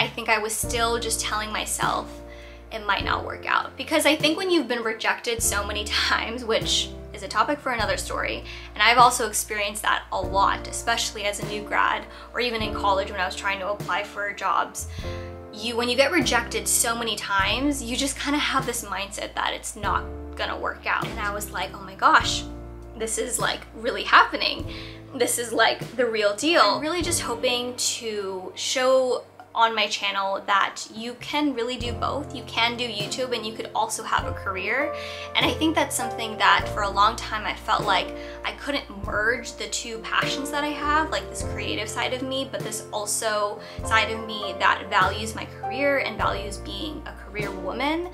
I think I was still just telling myself it might not work out. Because I think when you've been rejected so many times, which is a topic for another story, and I've also experienced that a lot, especially as a new grad or even in college when I was trying to apply for jobs. When you get rejected so many times, you just kind of have this mindset that it's not gonna work out. And I was like, oh my gosh, this is like really happening. This is like the real deal. I'm really just hoping to show on my channel that you can really do both. You can do YouTube and you could also have a career. And I think that's something that for a long time I felt like I couldn't merge the two passions that I have, like this creative side of me, but this also side of me that values my career and values being a career woman.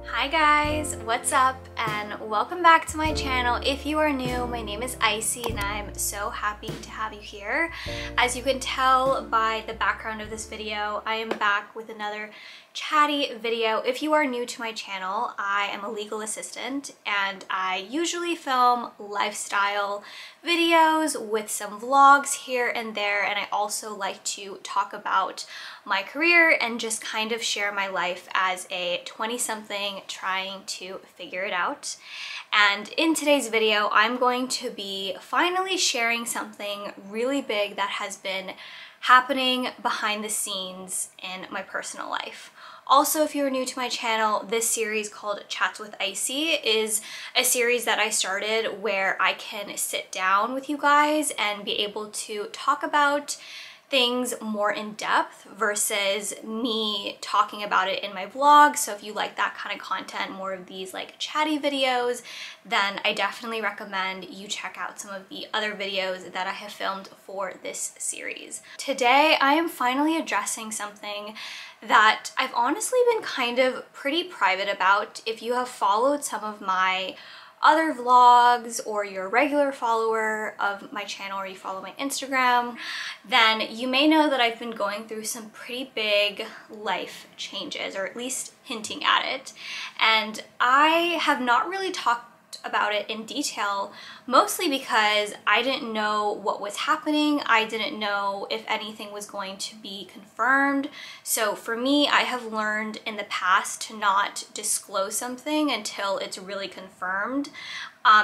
Hi guys, what's up and welcome back to my channel. If you are new, my name is Icie and I'm so happy to have you here. As you can tell by the background of this video, I am back with another chatty video. If you are new to my channel, I am a legal assistant and I usually film lifestyle videos with some vlogs here and there, and I also like to talk about my career and just kind of share my life as a 20-something trying to figure it out. And in today's video, I'm going to be finally sharing something really big that has been happening behind the scenes in my personal life. Also, if you're new to my channel, this series called Chats with Icie is a series that I started where I can sit down with you guys and be able to talk about things more in depth versus me talking about it in my vlog. So if you like that kind of content, more of these like chatty videos, then I definitely recommend you check out some of the other videos that I have filmed for this series. Today, I am finally addressing something that I've honestly been kind of pretty private about. If you have followed some of my other vlogs or you're a regular follower of my channel or you follow my Instagram, then you may know that I've been going through some pretty big life changes, or at least hinting at it. And I have not really talked about it in detail, mostly because I didn't know what was happening. I didn't know if anything was going to be confirmed. So for me, I have learned in the past to not disclose something until it's really confirmed.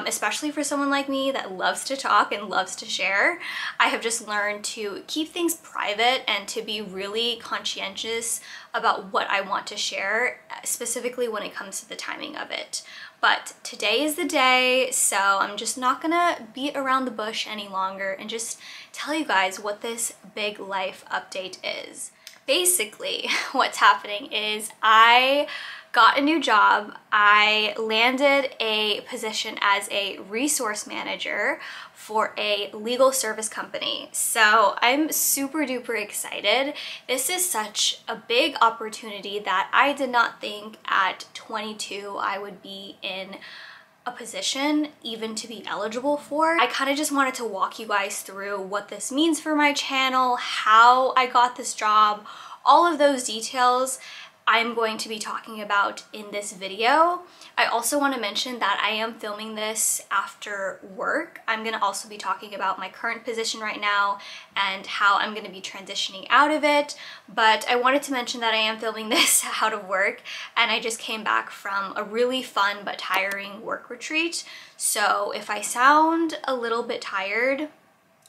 Especially for someone like me that loves to talk and loves to share. I have just learned to keep things private and to be really conscientious about what I want to share, specifically when it comes to the timing of it. But today is the day, so I'm just not gonna beat around the bush any longer and just tell you guys what this big life update is. Basically, what's happening is I got a new job. I landed a position as a resource manager for a legal service company. So I'm super duper excited. This is such a big opportunity that I did not think at 22 I would be in a position even to be eligible for. I kind of just wanted to walk you guys through what this means for my channel, how I got this job, all of those details I'm going to be talking about in this video. I also want to mention that I am filming this after work. I'm going to also be talking about my current position right now and how I'm going to be transitioning out of it. But I wanted to mention that I am filming this out of work, and I just came back from a really fun but tiring work retreat. So if I sound a little bit tired,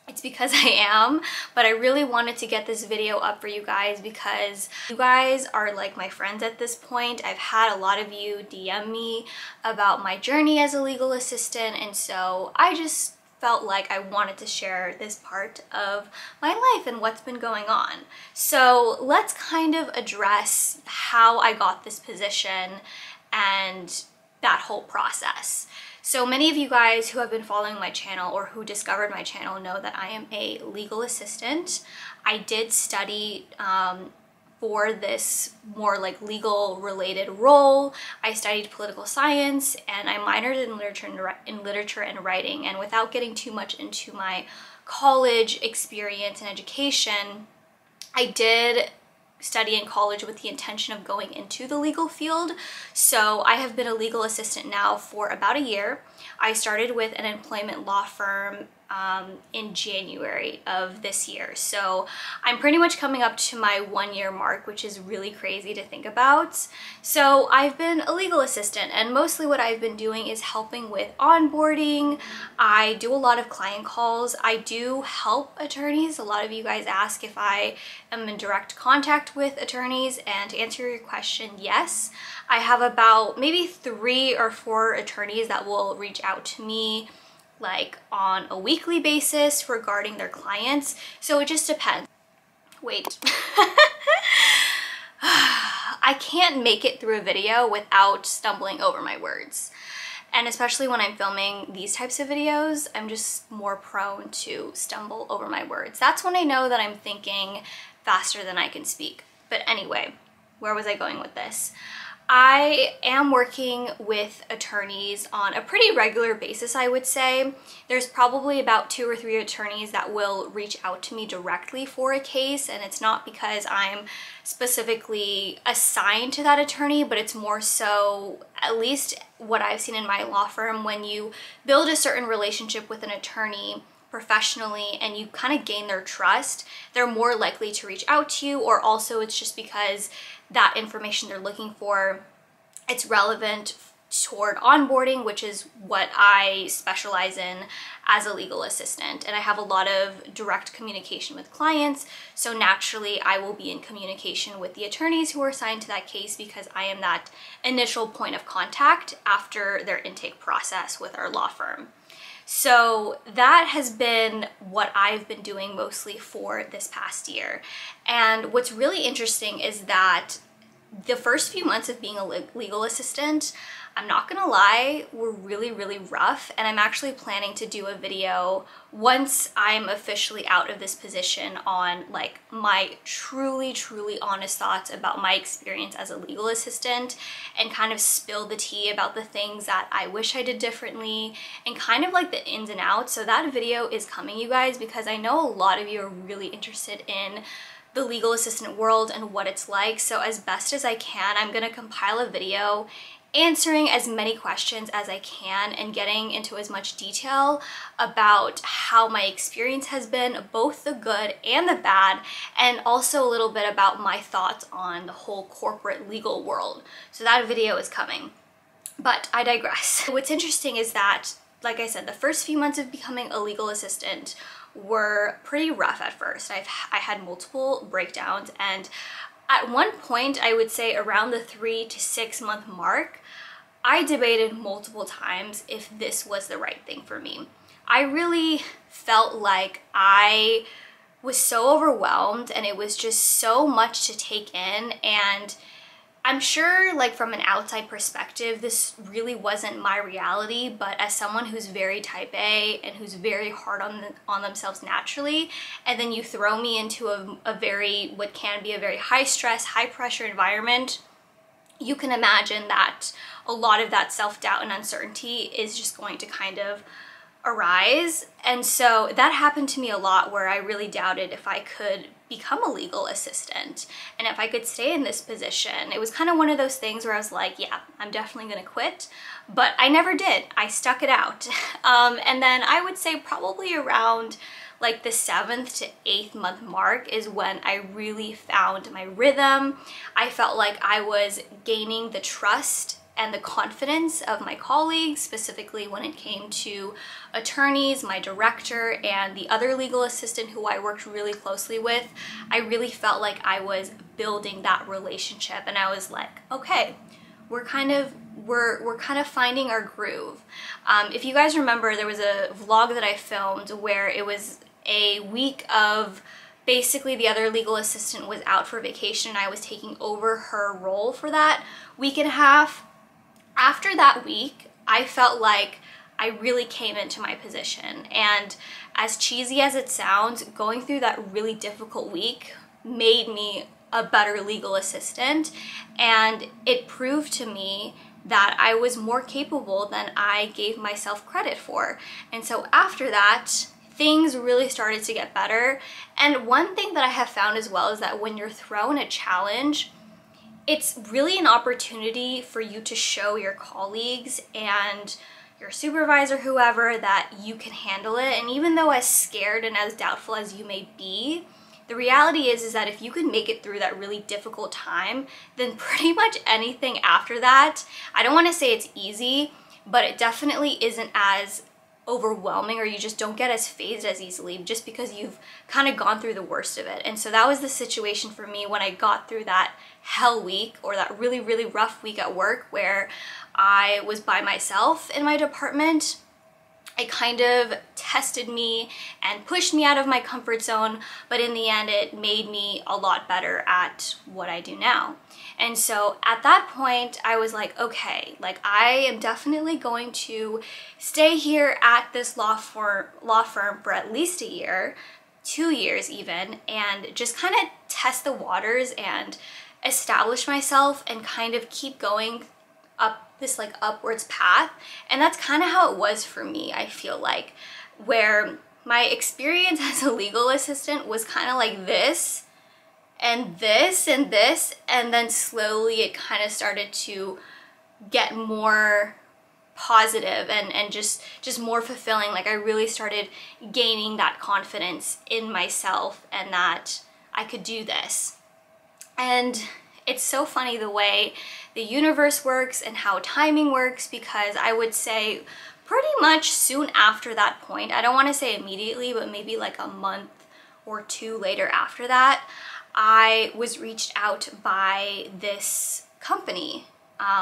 it's because I am, but I really wanted to get this video up for you guys because you guys are like my friends at this point. I've had a lot of you DM me about my journey as a legal assistant, and so I just felt like I wanted to share this part of my life and what's been going on. So let's kind of address how I got this position and that whole process. So many of you guys who have been following my channel or who discovered my channel know that I am a legal assistant. I did study for this more like legal related role. I studied political science and I minored in literature and writing. And without getting too much into my college experience and education, I did study in college with the intention of going into the legal field. So I have been a legal assistant now for about a year. I started with an employment law firm in January of this year. So I'm pretty much coming up to my 1-year mark, which is really crazy to think about. So I've been a legal assistant, and mostly what I've been doing is helping with onboarding. I do a lot of client calls. I do help attorneys. A lot of you guys ask if I am in direct contact with attorneys, and to answer your question, yes. I have about maybe 3 or 4 attorneys that will reach out to me like on a weekly basis regarding their clients. So it just depends. Wait. I can't make it through a video without stumbling over my words. And especially when I'm filming these types of videos, I'm just more prone to stumble over my words. That's when I know that I'm thinking faster than I can speak. But anyway, where was I going with this? I am working with attorneys on a pretty regular basis, I would say. There's probably about 2 or 3 attorneys that will reach out to me directly for a case, and it's not because I'm specifically assigned to that attorney, but it's more so, at least what I've seen in my law firm, when you build a certain relationship with an attorney professionally and you kind of gain their trust, they're more likely to reach out to you, or also it's just because that information they're looking for, it's relevant toward onboarding, which is what I specialize in as a legal assistant. And I have a lot of direct communication with clients, so naturally I will be in communication with the attorneys who are assigned to that case because I am that initial point of contact after their intake process with our law firm. So that has been what I've been doing mostly for this past year. And what's really interesting is that the first few months of being a legal assistant, I'm not gonna lie, were really, really rough. And I'm actually planning to do a video once I'm officially out of this position on like my truly, truly honest thoughts about my experience as a legal assistant, and kind of spill the tea about the things that I wish I did differently and kind of like the ins and outs. So that video is coming, you guys, because I know a lot of you are really interested in the legal assistant world and what it's like. So as best as I can, I'm gonna compile a video answering as many questions as I can and getting into as much detail about how my experience has been, both the good and the bad, and also a little bit about my thoughts on the whole corporate legal world. So that video is coming, but I digress. What's interesting is that, like I said, the first few months of becoming a legal assistant were pretty rough at first. I had multiple breakdowns, and at one point, I would say around the 3 to 6 month mark, I debated multiple times if this was the right thing for me. I really felt like I was so overwhelmed and it was just so much to take in, and I'm sure like from an outside perspective, this really wasn't my reality, but as someone who's very type A and who's very hard on themselves naturally, and then you throw me into a very, what can be a very high stress, high pressure environment, you can imagine that a lot of that self-doubt and uncertainty is just going to kind of arise. And so that happened to me a lot, where I really doubted if I could become a legal assistant and if I could stay in this position. It was kind of one of those things where I was like, yeah, I'm definitely gonna quit, but I never did. I stuck it out. And then I would say probably around like the 7th to 8th month mark is when I really found my rhythm. I felt like I was gaining the trust and the confidence of my colleagues, specifically when it came to attorneys, my director, and the other legal assistant who I worked really closely with. I really felt like I was building that relationship, and I was like, okay, we're kind of finding our groove. If you guys remember, there was a vlog that I filmed where it was a week of basically the other legal assistant was out for vacation and I was taking over her role for that week and a half. After that week, I felt like I really came into my position, and as cheesy as it sounds, going through that really difficult week made me a better legal assistant, and it proved to me that I was more capable than I gave myself credit for. And so after that, things really started to get better. And one thing that I have found as well is that when you're thrown a challenge, it's really an opportunity for you to show your colleagues and your supervisor, whoever, that you can handle it. And even though as scared and as doubtful as you may be, the reality is that if you can make it through that really difficult time, then pretty much anything after that, I don't want to say it's easy, but it definitely isn't as overwhelming, or you just don't get as phased as easily just because you've kind of gone through the worst of it. And so that was the situation for me when I got through that hell week, or that really, really rough week at work where I was by myself in my department. It kind of tested me and pushed me out of my comfort zone, but in the end it made me a lot better at what I do now. And so at that point I was like, okay, like I am definitely going to stay here at this law firm for at least a year, 2 years even, and just kind of test the waters and establish myself and kind of keep going up this like upwards path. And that's kind of how it was for me, I feel like, where my experience as a legal assistant was kind of like this and this and this, and then slowly it kind of started to get more positive and just more fulfilling. Like I really started gaining that confidence in myself and that I could do this. And it's so funny the way the universe works and how timing works, because I would say pretty much soon after that point, I don't want to say immediately, but maybe like a month or two later after that, I was reached out by this company,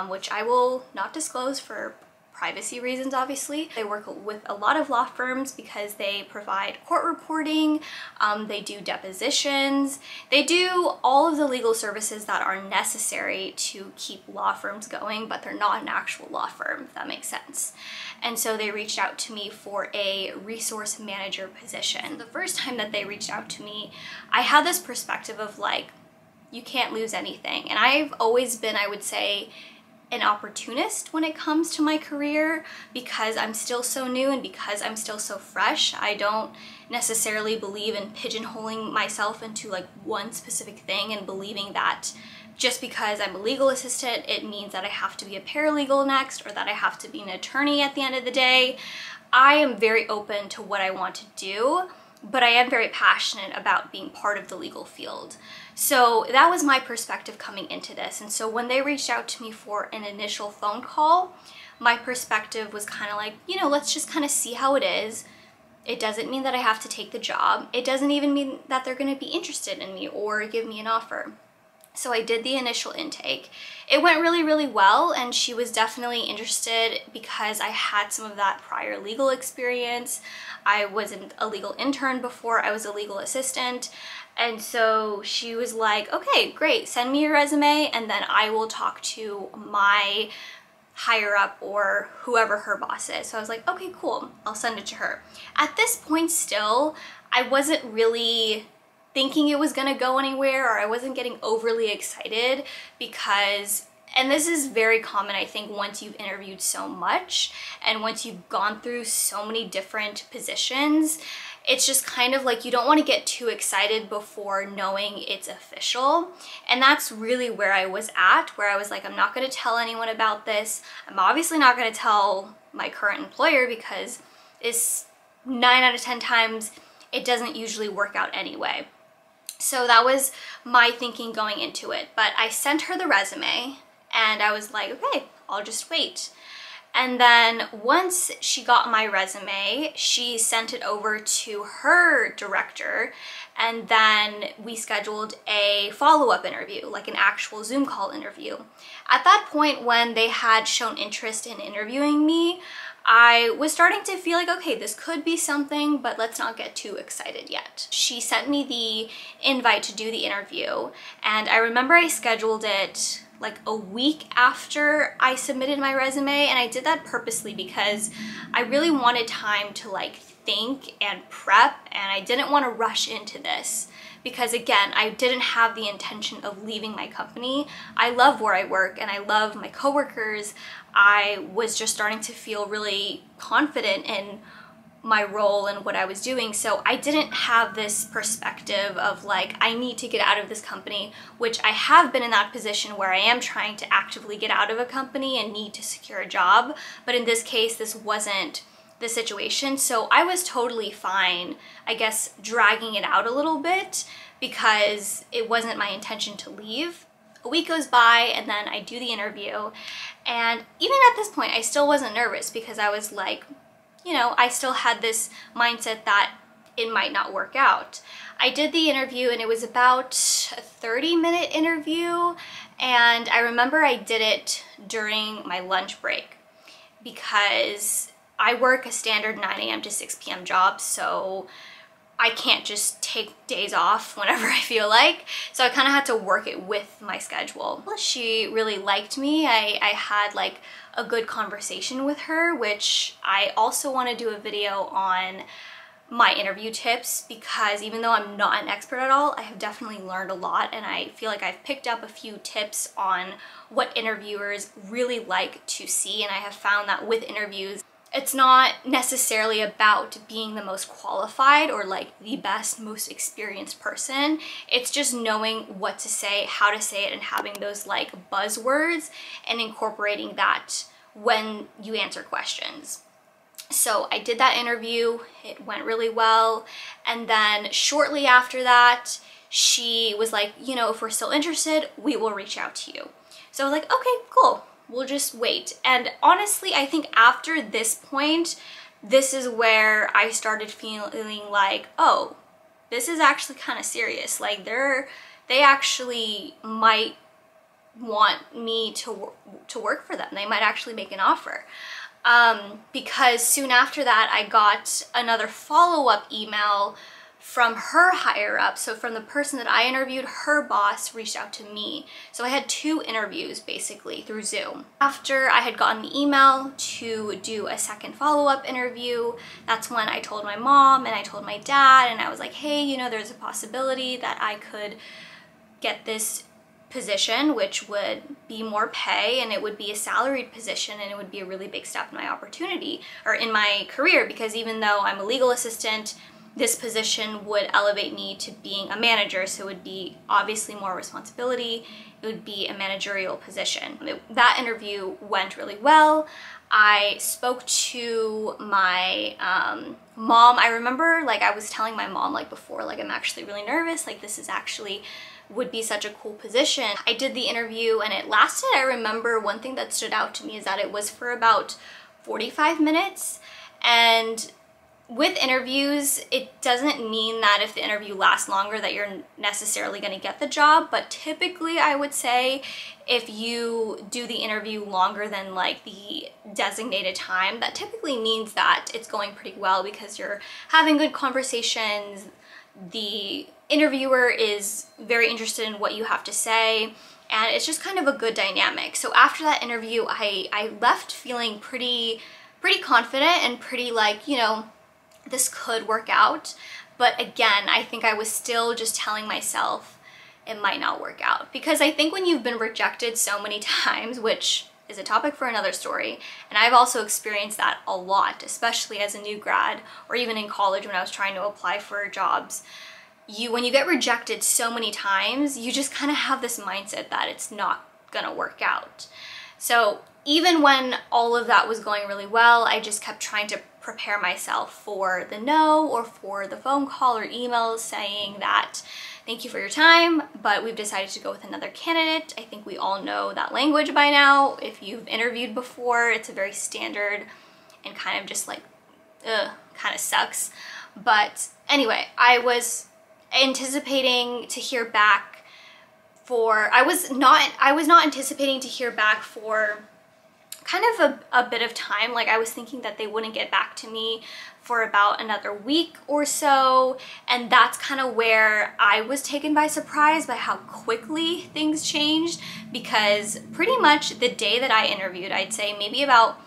which I will not disclose for privacy reasons, obviously. They work with a lot of law firms because they provide court reporting, they do depositions, they do all of the legal services that are necessary to keep law firms going, but they're not an actual law firm, if that makes sense. And so they reached out to me for a resource manager position. The first time that they reached out to me, I had this perspective of like, you can't lose anything. And I've always been, I would say, an opportunist when it comes to my career, because I'm still so new and because I'm still so fresh. I don't necessarily believe in pigeonholing myself into like one specific thing and believing that just because I'm a legal assistant, it means that I have to be a paralegal next, or that I have to be an attorney at the end of the day. I am very open to what I want to do, but I am very passionate about being part of the legal field. So that was my perspective coming into this. And so when they reached out to me for an initial phone call, my perspective was kind of like, you know, let's just kind of see how it is. It doesn't mean that I have to take the job. It doesn't even mean that they're going to be interested in me or give me an offer. So I did the initial intake. It went really, really well, and she was definitely interested because I had some of that prior legal experience. I wasn't a legal intern before, I was a legal assistant. And so she was like, okay, great, send me your resume and then I will talk to my higher up or whoever her boss is. So I was like, okay, cool, I'll send it to her. At this point still, I wasn't really thinking it was gonna go anywhere, or I wasn't getting overly excited because, and this is very common I think once you've interviewed so much and once you've gone through so many different positions, it's just kind of like you don't want to get too excited before knowing it's official. And that's really where I was at, where I was like, I'm not going to tell anyone about this. I'm obviously not going to tell my current employer because it's 9 out of 10 times it doesn't usually work out anyway. So that was my thinking going into it. But I sent her the resume and I was like, okay, I'll just wait. And then once she got my resume, she sent it over to her director, and then we scheduled a follow-up interview, like an actual Zoom call interview. At that point, when they had shown interest in interviewing me, I was starting to feel like, okay, this could be something, but let's not get too excited yet. She sent me the invite to do the interview, and I remember I scheduled it like a week after I submitted my resume, and I did that purposely because I really wanted time to like think and prep, and I didn't want to rush into this because, again, I didn't have the intention of leaving my company. I love where I work and I love my coworkers. I was just starting to feel really confident in my role and what I was doing. So I didn't have this perspective of like, I need to get out of this company, which I have been in that position where I am trying to actively get out of a company and need to secure a job. But in this case, this wasn't the situation. So I was totally fine, I guess, dragging it out a little bit because it wasn't my intention to leave. A week goes by and then I do the interview. And even at this point, I still wasn't nervous because I was like, you know, I still had this mindset that it might not work out. I did the interview and it was about a 30-minute interview, and I remember I did it during my lunch break because I work a standard 9 a.m. to 6 p.m. job, so I can't just take days off whenever I feel like. So I kind of had to work it with my schedule. She really liked me. I had like a good conversation with her, which I also want to do a video on my interview tips, because even though I'm not an expert at all, I have definitely learned a lot, and I feel like I've picked up a few tips on what interviewers really like to see. And I have found that with interviews, it's not necessarily about being the most qualified or like the best, most experienced person. It's just knowing what to say, how to say it, and having those like buzzwords and incorporating that when you answer questions. So I did that interview, it went really well. And then shortly after that, she was like, you know, if we're still interested, we will reach out to you. So I was like, okay, cool. We'll just wait. And honestly, I think after this point, this is where I started feeling like, oh, this is actually kind of serious. Like they actually might want me to work for them. They might actually make an offer. Because soon after that, I got another follow-up email from her higher up. So from the person that I interviewed, her boss reached out to me. So I had 2 interviews basically through Zoom. After I had gotten the email to do a second follow-up interview, that's when I told my mom and I told my dad, and I was like, hey, you know, there's a possibility that I could get this position, which would be more pay, and it would be a salaried position, and it would be a really big step in my opportunity or in my career, because even though I'm a legal assistant, this position would elevate me to being a manager, so it would be obviously more responsibility. It would be a managerial position. That interview went really well. I spoke to my mom. I remember like I was telling my mom like before, like I'm actually really nervous, like this is actually would be such a cool position. I did the interview and it lasted, I remember one thing that stood out to me is that it was for about 45 minutes. And with interviews, it doesn't mean that if the interview lasts longer that you're necessarily going to get the job, but typically I would say if you do the interview longer than like the designated time, that typically means that it's going pretty well because you're having good conversations. The interviewer is very interested in what you have to say, and it's just kind of a good dynamic. So after that interview, I left feeling pretty confident and pretty like, you know, this could work out. But again, I think I was still just telling myself it might not work out, because I think when you've been rejected so many times, which is a topic for another story, and I've also experienced that a lot, especially as a new grad or even in college when I was trying to apply for jobs. When you get rejected so many times, you just kind of have this mindset that it's not gonna work out. So even when all of that was going really well, I just kept trying to prepare myself for the no, or for the phone call or email saying that thank you for your time, but we've decided to go with another candidate. I think we all know that language by now. If you've interviewed before, it's a very standard and kind of just like, kind of sucks. But anyway, I was anticipating to hear back for, I was not anticipating to hear back for kind of a bit of time. Like I was thinking that they wouldn't get back to me for about another week or so, and that's kind of where I was taken by surprise by how quickly things changed, because pretty much the day that I interviewed, I'd say maybe about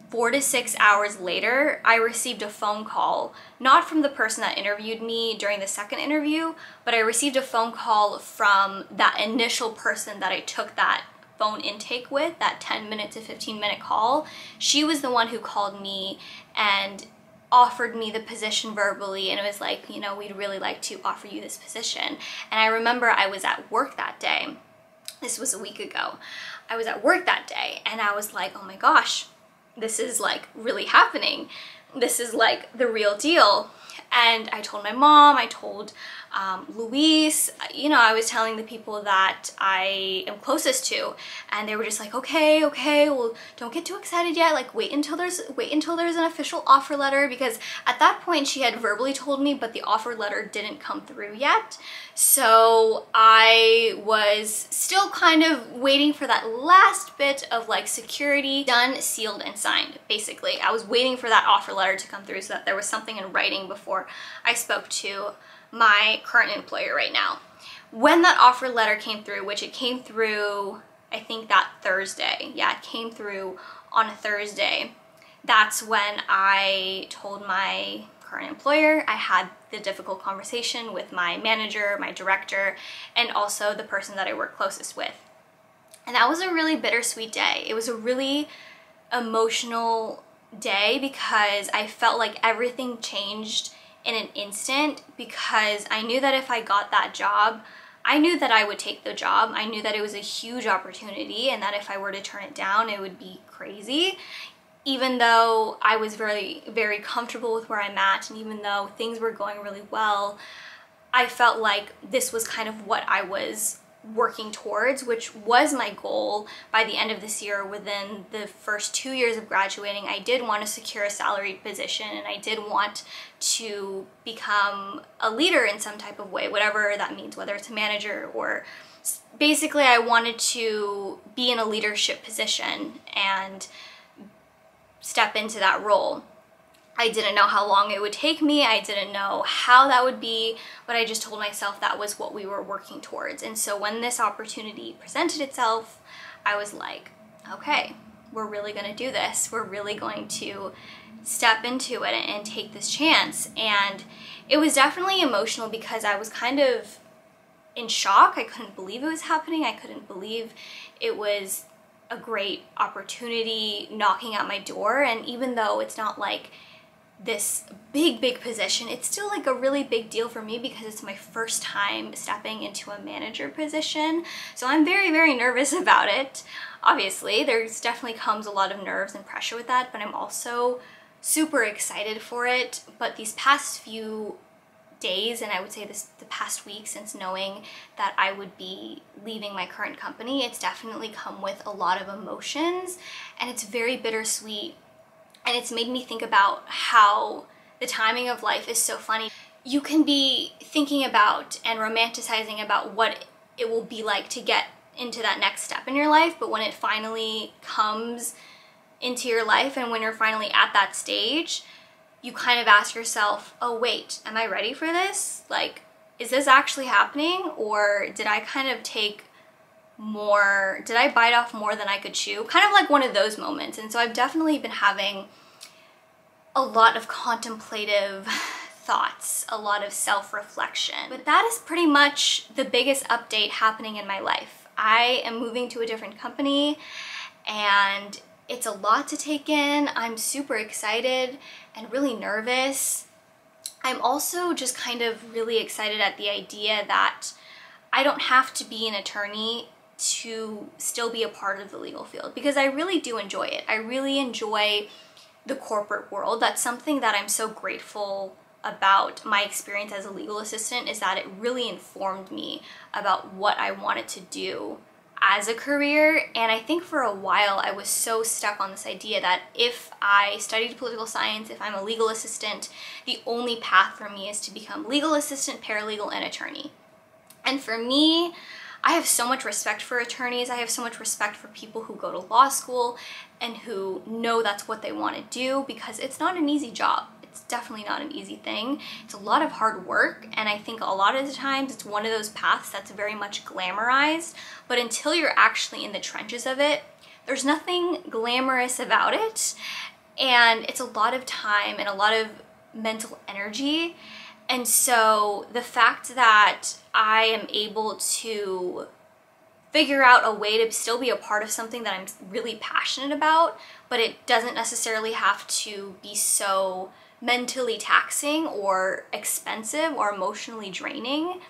4 to 6 hours later, I received a phone call, not from the person that interviewed me during the second interview, but I received a phone call from that initial person that I took that phone intake with, that 10-minute to 15-minute call. She was the one who called me and offered me the position verbally, and it was like, you know, we'd really like to offer you this position. And I remember I was at work that day. This was a week ago. I was at work that day and I was like, oh my gosh, this is like really happening. This is like the real deal. And I told my mom, I told Luis, you know, I was telling the people that I am closest to, and they were just like, okay, well, don't get too excited yet. Like, wait until there's an official offer letter, because at that point she had verbally told me, but the offer letter didn't come through yet. So I was still kind of waiting for that last bit of like security done, sealed, and signed. Basically, I was waiting for that offer letter to come through so that there was something in writing before I spoke to my current employer right now. When that offer letter came through, which it came through, I think that Thursday. Yeah, it came through on a Thursday. That's when I told my current employer. I had the difficult conversation with my manager, my director, and also the person that I work closest with. And that was a really bittersweet day. It was a really emotional day because I felt like everything changed in an instant, because I knew that if I got that job, I knew that I would take the job. I knew that it was a huge opportunity and that if I were to turn it down, it would be crazy. Even though I was very, very comfortable with where I'm at, and even though things were going really well, I felt like this was kind of what I was working towards, which was my goal by the end of this year. Within the first 2 years of graduating, I did want to secure a salaried position, and I did want to become a leader in some type of way, whatever that means, whether it's a manager or basically I wanted to be in a leadership position and step into that role. I didn't know how long it would take me. I didn't know how that would be, but I just told myself that was what we were working towards. And so when this opportunity presented itself, I was like, okay, we're really gonna do this. We're really going to step into it and take this chance. And it was definitely emotional because I was kind of in shock. I couldn't believe it was happening. I couldn't believe it was a great opportunity knocking at my door. And even though it's not like this big position, it's still like a really big deal for me because it's my first time stepping into a manager position. So I'm very, very nervous about it. Obviously, there's definitely comes a lot of nerves and pressure with that, but I'm also super excited for it. But these past few days, and I would say the past week, since knowing that I would be leaving my current company, it's definitely come with a lot of emotions, and it's very bittersweet. And it's made me think about how the timing of life is so funny. You can be thinking about and romanticizing about what it will be like to get into that next step in your life, but when it finally comes into your life and when you're finally at that stage, you kind of ask yourself, oh wait, am I ready for this? Like, is this actually happening? Or did I kind of did I bite off more than I could chew? Kind of like one of those moments. And so I've definitely been having a lot of contemplative thoughts, a lot of self-reflection. But that is pretty much the biggest update happening in my life. I am moving to a different company and it's a lot to take in. I'm super excited and really nervous. I'm also just kind of really excited at the idea that I don't have to be an attorney to still be a part of the legal field, because I really do enjoy it. I really enjoy the corporate world. That's something that I'm so grateful about my experience as a legal assistant, is that it really informed me about what I wanted to do as a career. And I think for a while I was so stuck on this idea that if I studied political science, if I'm a legal assistant, the only path for me is to become legal assistant, paralegal, and attorney. And for me, I have so much respect for attorneys. I have so much respect for people who go to law school and who know that's what they want to do, because it's not an easy job. It's definitely not an easy thing. It's a lot of hard work, and I think a lot of the times it's one of those paths that's very much glamorized, but until you're actually in the trenches of it, there's nothing glamorous about it, and it's a lot of time and a lot of mental energy. And so the fact that I am able to figure out a way to still be a part of something that I'm really passionate about, but it doesn't necessarily have to be so mentally taxing or expensive or emotionally draining,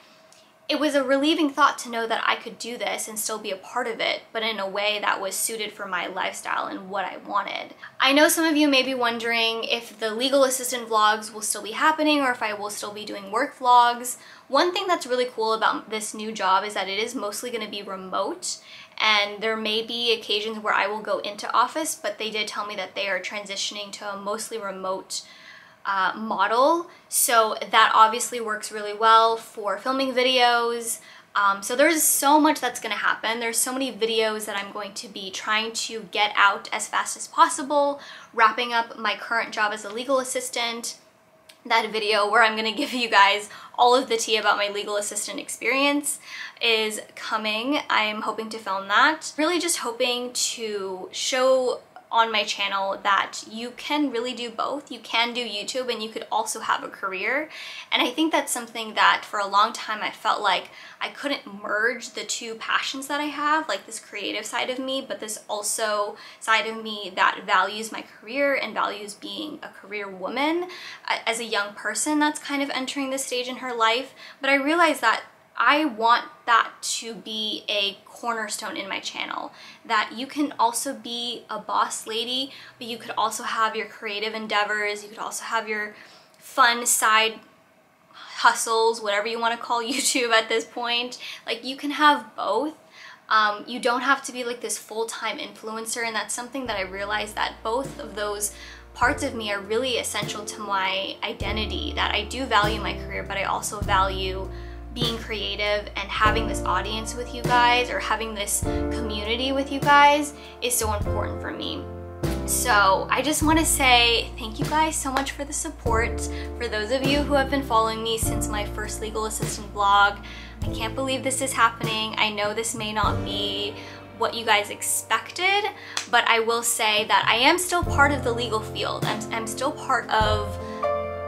it was a relieving thought to know that I could do this and still be a part of it, but in a way that was suited for my lifestyle and what I wanted. I know some of you may be wondering if the legal assistant vlogs will still be happening or if I will still be doing work vlogs. One thing that's really cool about this new job is that it is mostly going to be remote, and there may be occasions where I will go into office, but they did tell me that they are transitioning to a mostly remote model, so that obviously works really well for filming videos. So there's so much that's going to happen. There's so many videos that I'm going to be trying to get out as fast as possible, wrapping up my current job as a legal assistant. That video where I'm going to give you guys all of the tea about my legal assistant experience is coming. I'm hoping to film that. Really just hoping to show on my channel that you can really do both. You can do YouTube and you could also have a career. And I think that's something that for a long time I felt like I couldn't merge the two passions that I have, like this creative side of me, but this also side of me that values my career and values being a career woman as a young person that's kind of entering this stage in her life. But I realized that I want that to be a cornerstone in my channel, that you can also be a boss lady, but you could also have your creative endeavors, you could also have your fun side hustles, whatever you want to call YouTube at this point. Like, you can have both. You don't have to be like this full-time influencer, and that's something that I realized that both of those parts of me are really essential to my identity, that I do value my career, but I also value being creative, and having this audience with you guys or having this community with you guys is so important for me. So I just want to say thank you guys so much for the support. For those of you who have been following me since my first legal assistant vlog, I can't believe this is happening. I know this may not be what you guys expected, but I will say that I am still part of the legal field. I'm still part of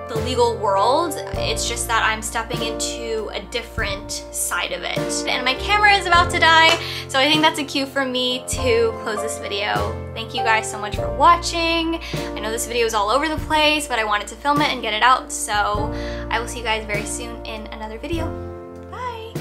the legal world. It's just that I'm stepping into a different side of it. And my camera is about to die, so I think that's a cue for me to close this video. Thank you guys so much for watching. I know this video is all over the place, but I wanted to film it and get it out, so I will see you guys very soon in another video. Bye!